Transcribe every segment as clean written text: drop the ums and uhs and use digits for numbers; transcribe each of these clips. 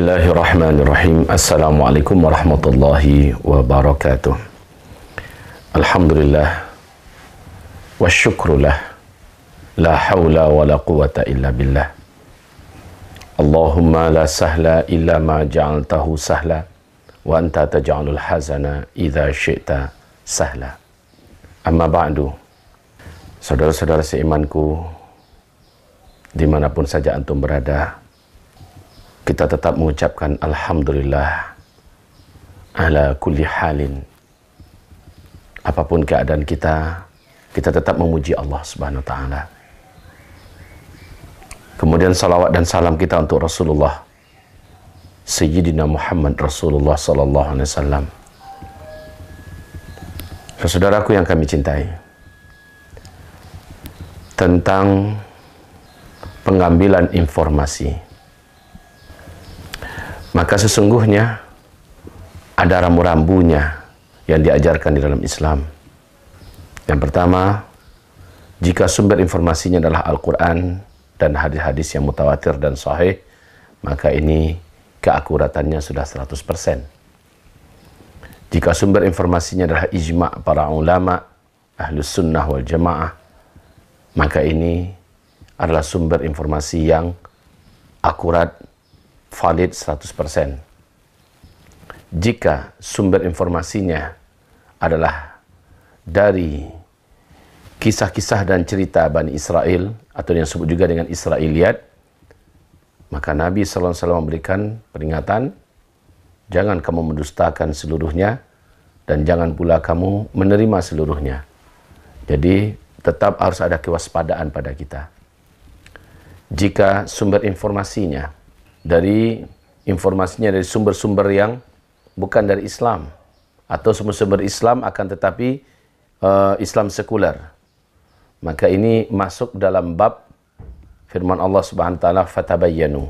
Bismillahirrahmanirrahim. Assalamualaikum warahmatullahi wabarakatuh. Alhamdulillah wa syukrullah, la hawla wa la quwata illa billah. Allahumma la sahla illa ma ja'altahu sahla wa anta taj'alul hazana idza syi'ta sahla. Amma ba'du. Saudara-saudara seimanku, dimanapun saja antum berada, kita tetap mengucapkan Alhamdulillah ala kulli halin. Apapun keadaan kita, kita tetap memuji Allah Subhanahu wa ta'ala. Kemudian salawat dan salam kita untuk Rasulullah Sayyidina Muhammad Rasulullah sallallahu alaihi wasallam. Saudaraku yang kami cintai, tentang pengambilan informasi, maka sesungguhnya ada rambu-rambunya yang diajarkan di dalam Islam. Yang pertama, jika sumber informasinya adalah Al-Quran dan hadis-hadis yang mutawatir dan sahih, maka ini keakuratannya sudah 100%. Jika sumber informasinya adalah ijma' para ulama, ahlus sunnah wal jamaah, maka ini adalah sumber informasi yang akurat, valid 100%. Jika sumber informasinya adalah dari kisah-kisah dan cerita Bani Israel, atau yang disebut juga dengan Israiliyat, maka Nabi SAW memberikan peringatan, jangan kamu mendustakan seluruhnya, dan jangan pula kamu menerima seluruhnya. Jadi tetap harus ada kewaspadaan pada kita. Jika sumber informasinya dari sumber-sumber yang bukan dari Islam, atau sumber-sumber Islam akan tetapi Islam sekuler, maka ini masuk dalam bab firman Allah Subhanahu wa taala, fatabayyanu.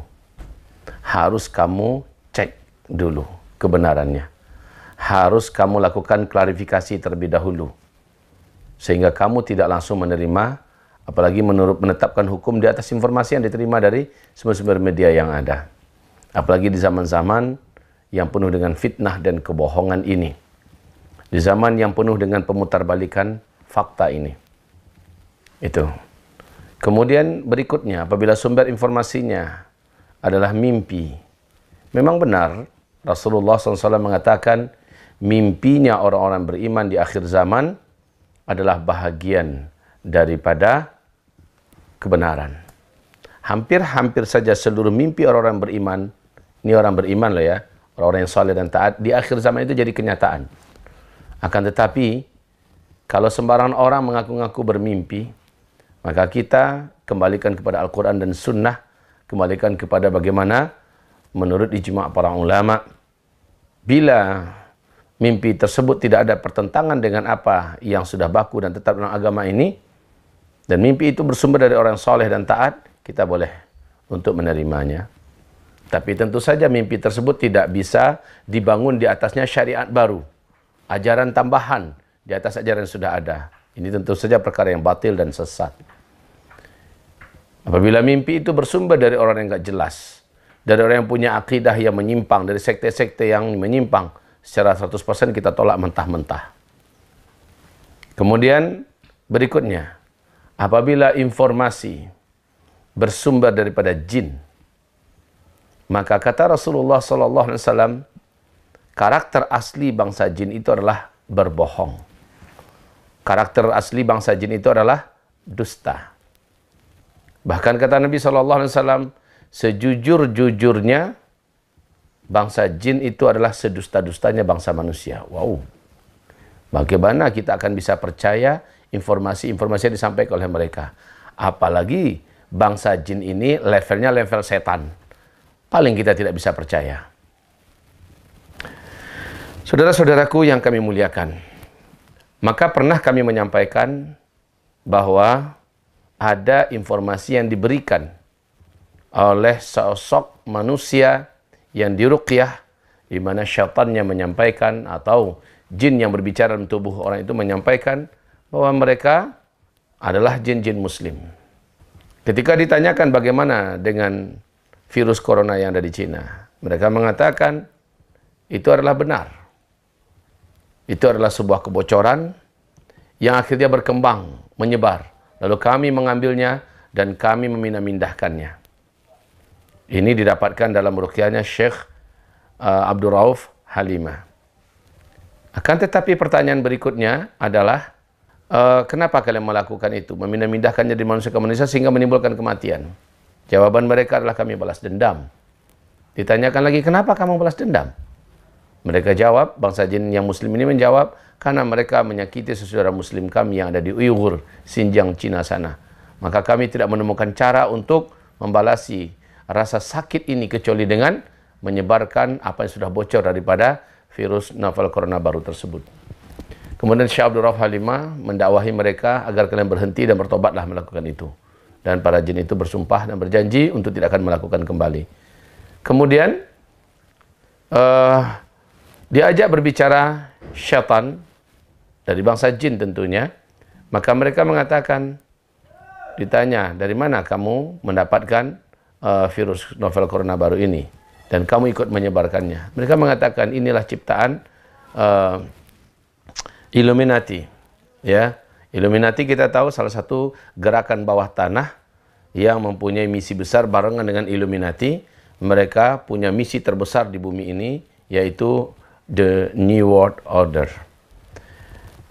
Harus kamu cek dulu kebenarannya. Harus kamu lakukan klarifikasi terlebih dahulu, sehingga kamu tidak langsung menerima, apalagi menetapkan hukum di atas informasi yang diterima dari sumber-sumber media yang ada. Apalagi di zaman-zaman yang penuh dengan fitnah dan kebohongan ini. Di zaman yang penuh dengan pemutarbalikan fakta ini. Itu. Kemudian berikutnya, apabila sumber informasinya adalah mimpi. Memang benar, Rasulullah SAW mengatakan, mimpinya orang-orang beriman di akhir zaman adalah bahagian daripada kebenaran. Hampir-hampir saja seluruh mimpi orang-orang beriman, ini orang beriman loh ya, orang-orang yang saleh dan taat, di akhir zaman itu jadi kenyataan. Akan tetapi, kalau sembarangan orang mengaku-ngaku bermimpi, maka kita kembalikan kepada Al-Quran dan Sunnah, kembalikan kepada bagaimana menurut ijma' para ulama. Bila mimpi tersebut tidak ada pertentangan dengan apa yang sudah baku dan tetap dalam agama ini, dan mimpi itu bersumber dari orang soleh dan taat, kita boleh untuk menerimanya. Tapi tentu saja mimpi tersebut tidak bisa dibangun di atasnya syariat baru, ajaran tambahan di atas ajaran yang sudah ada. Ini tentu saja perkara yang batil dan sesat. Apabila mimpi itu bersumber dari orang yang tidak jelas, dari orang yang punya akidah yang menyimpang, dari sekte-sekte yang menyimpang, secara 100% kita tolak mentah-mentah. Kemudian berikutnya, apabila informasi bersumber daripada jin, maka kata Rasulullah SAW, karakter asli bangsa jin itu adalah berbohong. Karakter asli bangsa jin itu adalah dusta. Bahkan kata Nabi SAW, sejujur-jujurnya bangsa jin itu adalah sedusta-dustanya bangsa manusia. Wow. Bagaimana kita akan bisa percaya informasi-informasi yang disampaikan oleh mereka? Apalagi bangsa jin ini levelnya level setan. Paling kita tidak bisa percaya. Saudara-saudaraku yang kami muliakan, maka pernah kami menyampaikan bahwa ada informasi yang diberikan oleh sosok manusia yang diruqyah, di mana syaitannya menyampaikan, atau jin yang berbicara dalam tubuh orang itu menyampaikan bahwa mereka adalah jin-jin muslim. Ketika ditanyakan bagaimana dengan virus corona yang ada di Cina, Mereka mengatakan itu adalah benar. Itu adalah sebuah kebocoran yang akhirnya berkembang, menyebar. Lalu kami mengambilnya dan kami memindah-mindahkannya. Ini didapatkan dalam ruqyahnya Syekh Abdul Rauf Halimah. Akan tetapi pertanyaan berikutnya adalah, kenapa kalian melakukan itu? Memindah-mindahkannya dari manusia ke manusia sehingga menimbulkan kematian. Jawaban mereka adalah kami balas dendam. Ditanyakan lagi, kenapa kamu balas dendam? Mereka jawab, bangsa jin yang muslim ini menjawab, karena mereka menyakiti saudara muslim kami yang ada di Uyghur, Xinjiang, Cina sana. Maka kami tidak menemukan cara untuk membalasi rasa sakit ini kecuali dengan menyebarkan apa yang sudah bocor daripada virus novel corona baru tersebut. Kemudian Syekh Abdul Rauf Halimah mendakwahi mereka agar kalian berhenti dan bertobatlah melakukan itu. Dan para jin itu bersumpah dan berjanji untuk tidak akan melakukan kembali. Kemudian diajak berbicara syaitan dari bangsa jin tentunya. Maka mereka mengatakan, ditanya, dari mana kamu mendapatkan virus novel corona baru ini? Dan kamu ikut menyebarkannya. Mereka mengatakan, inilah ciptaan Illuminati. Ya, Illuminati kita tahu salah satu gerakan bawah tanah yang mempunyai misi besar barengan dengan Illuminati. Mereka punya misi terbesar di bumi ini, yaitu The New World Order.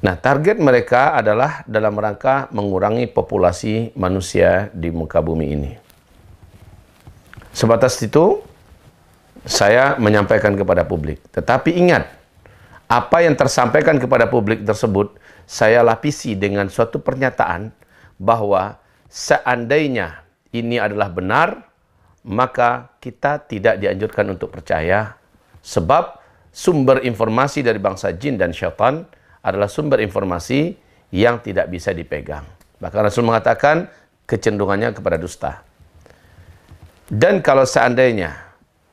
Nah, target mereka adalah dalam rangka mengurangi populasi manusia di muka bumi ini. Sebatas itu, saya menyampaikan kepada publik. Tetapi ingat, apa yang tersampaikan kepada publik tersebut, saya lapisi dengan suatu pernyataan bahwa seandainya ini adalah benar, maka kita tidak dianjurkan untuk percaya, sebab sumber informasi dari bangsa jin dan syaitan adalah sumber informasi yang tidak bisa dipegang. Bahkan Rasul mengatakan kecenderungannya kepada dusta. Dan kalau seandainya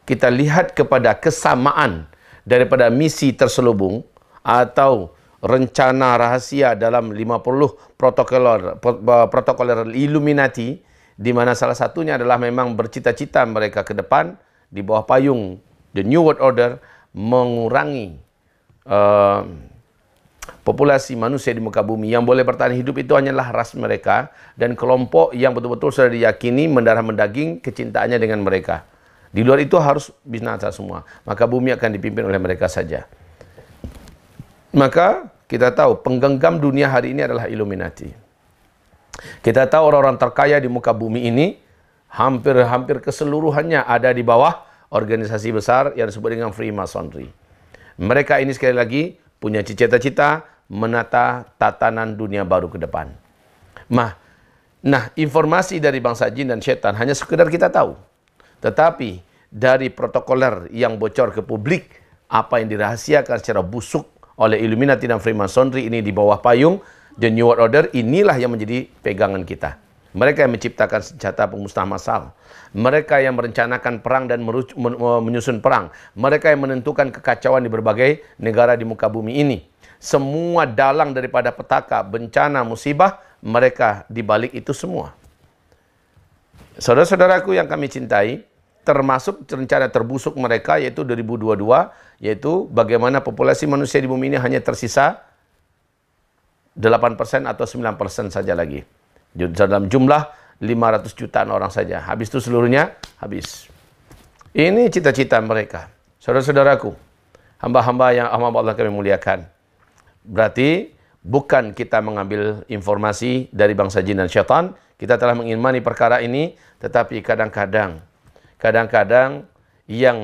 kita lihat kepada kesamaan daripada misi terselubung atau rencana rahasia dalam 50 protokoler Illuminati, di mana salah satunya adalah memang bercita-cita mereka ke depan di bawah payung The New World Order mengurangi populasi manusia di muka bumi. Yang boleh bertahan hidup itu hanyalah ras mereka dan kelompok yang betul-betul sudah diyakini mendarah mendaging kecintaannya dengan mereka. Di luar itu harus binasa semua. Maka bumi akan dipimpin oleh mereka saja. Maka kita tahu penggenggam dunia hari ini adalah Illuminati. Kita tahu orang-orang terkaya di muka bumi ini hampir keseluruhannya ada di bawah organisasi besar yang disebut dengan Freemasonry. Mereka ini sekali lagi punya cita-cita menata tatanan dunia baru ke depan. Nah, informasi dari bangsa jin dan syaitan hanya sekedar kita tahu. Tetapi dari protokoler yang bocor ke publik, apa yang dirahasiakan secara busuk oleh Illuminati dan Freemasonry ini di bawah payung The New World Order, inilah yang menjadi pegangan kita. Mereka yang menciptakan senjata pemusnah massal. Mereka yang merencanakan perang dan menyusun perang. Mereka yang menentukan kekacauan di berbagai negara di muka bumi ini. Semua dalang daripada petaka, bencana, musibah, mereka di balik itu semua. Saudara-saudaraku yang kami cintai, termasuk rencana terbusuk mereka yaitu 2022, yaitu bagaimana populasi manusia di bumi ini hanya tersisa 8% atau 9% saja lagi. Dalam jumlah 500 jutaan orang saja. Habis itu seluruhnya habis. Ini cita-cita mereka. Saudara-saudaraku, hamba-hamba yang Allah kami muliakan. Berarti bukan kita mengambil informasi dari bangsa jin dan syaitan. Kita telah mengimani perkara ini. Tetapi kadang-kadang yang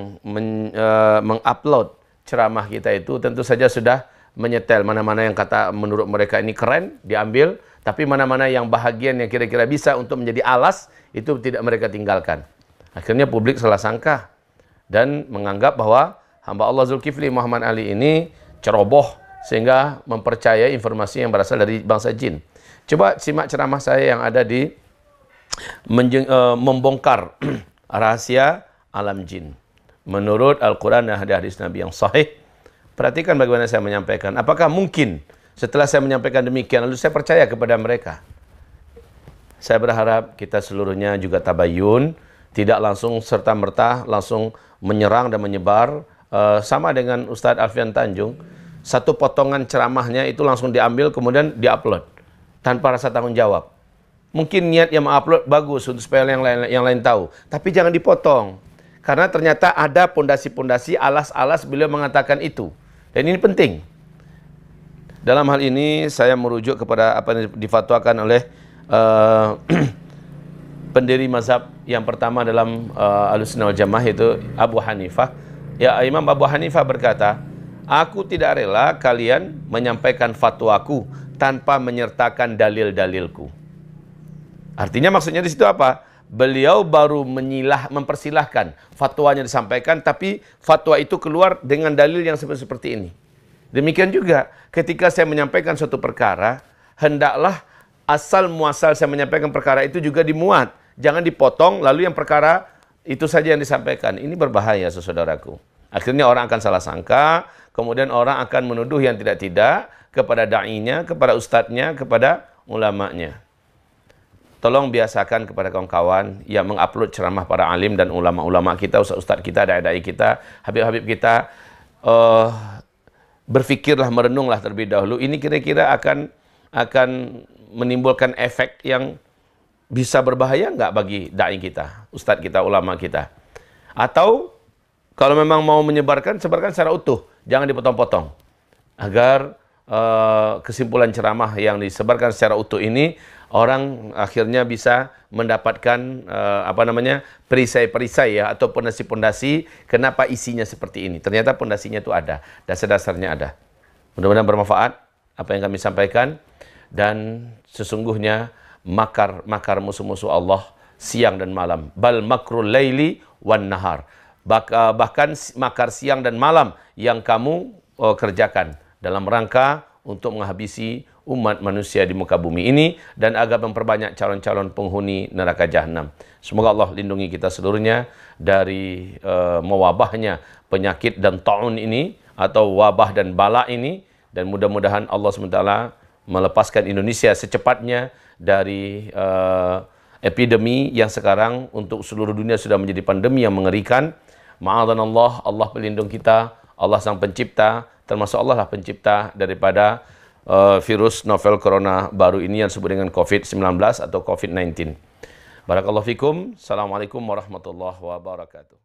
mengupload ceramah kita itu tentu saja sudah menyetel mana-mana yang kata menurut mereka ini keren, diambil, tapi mana-mana yang bahagian yang kira-kira bisa untuk menjadi alas, itu tidak mereka tinggalkan. Akhirnya publik salah sangka dan menganggap bahwa hamba Allah Zulkifli Muhammad Ali ini ceroboh sehingga mempercayai informasi yang berasal dari bangsa jin. Coba simak ceramah saya yang ada di membongkar rahasia alam jin menurut Al-Quran dan hadis Nabi yang sahih. Perhatikan bagaimana saya menyampaikan. Apakah mungkin setelah saya menyampaikan demikian, lalu saya percaya kepada mereka? Saya berharap kita seluruhnya juga tabayun, tidak langsung serta-merta langsung menyerang dan menyebar. Sama dengan Ustadz Alfian Tanjung, satu potongan ceramahnya itu langsung diambil kemudian diupload tanpa rasa tanggung jawab. Mungkin niat yang mengupload bagus untuk supaya yang lain tahu, tapi jangan dipotong. Karena ternyata ada pondasi-pondasi, alas-alas beliau mengatakan itu. Dan ini penting. Dalam hal ini saya merujuk kepada apa yang difatwakan oleh pendiri mazhab yang pertama dalam Ahlussunnah wal Jamaah, yaitu Abu Hanifah. Ya, Imam Abu Hanifah berkata, aku tidak rela kalian menyampaikan fatwaku tanpa menyertakan dalil-dalilku. Artinya maksudnya di situ apa? Beliau baru mempersilahkan fatwanya disampaikan, tapi fatwa itu keluar dengan dalil yang seperti ini. Demikian juga ketika saya menyampaikan suatu perkara, hendaklah asal muasal saya menyampaikan perkara itu juga dimuat. Jangan dipotong lalu yang perkara itu saja yang disampaikan. Ini berbahaya, saudaraku. Akhirnya orang akan salah sangka, kemudian orang akan menuduh yang tidak-tidak kepada da'inya, kepada ustadznya, kepada ulamanya. Tolong biasakan kepada kawan-kawan yang mengupload ceramah para alim dan ulama-ulama kita, ustaz-ustaz kita, dai-dai kita, habib-habib kita, berfikirlah, merenunglah terlebih dahulu. Ini kira-kira akan menimbulkan efek yang bisa berbahaya nggak bagi dai kita, ustadz kita, ulama kita? Atau kalau memang mau menyebarkan, sebarkan secara utuh, jangan dipotong-potong, agar kesimpulan ceramah yang disebarkan secara utuh ini orang akhirnya bisa mendapatkan perisai-perisai ya, atau pondasi-pondasi kenapa isinya seperti ini. Ternyata pondasinya itu ada, dasar-dasarnya ada. Mudah-mudahan bermanfaat apa yang kami sampaikan, dan sesungguhnya makar musuh-musuh Allah siang dan malam. Bal makrul laili wan nahar. Bahkan makar siang dan malam yang kamu kerjakan dalam rangka untuk menghabisi umat manusia di muka bumi ini dan agar memperbanyak calon-calon penghuni neraka jahanam. Semoga Allah lindungi kita seluruhnya dari mewabahnya penyakit dan ta'un ini, atau wabah dan bala ini, dan mudah-mudahan Allah SWT melepaskan Indonesia secepatnya dari epidemi yang sekarang untuk seluruh dunia sudah menjadi pandemi yang mengerikan. Ma'adhanallah, Allah pelindung kita, Allah sang pencipta, termasuk Allah lah pencipta daripada virus novel corona baru ini yang disebut dengan COVID-19 atau COVID-19. Barakallahu fikum. Assalamualaikum warahmatullahi wabarakatuh.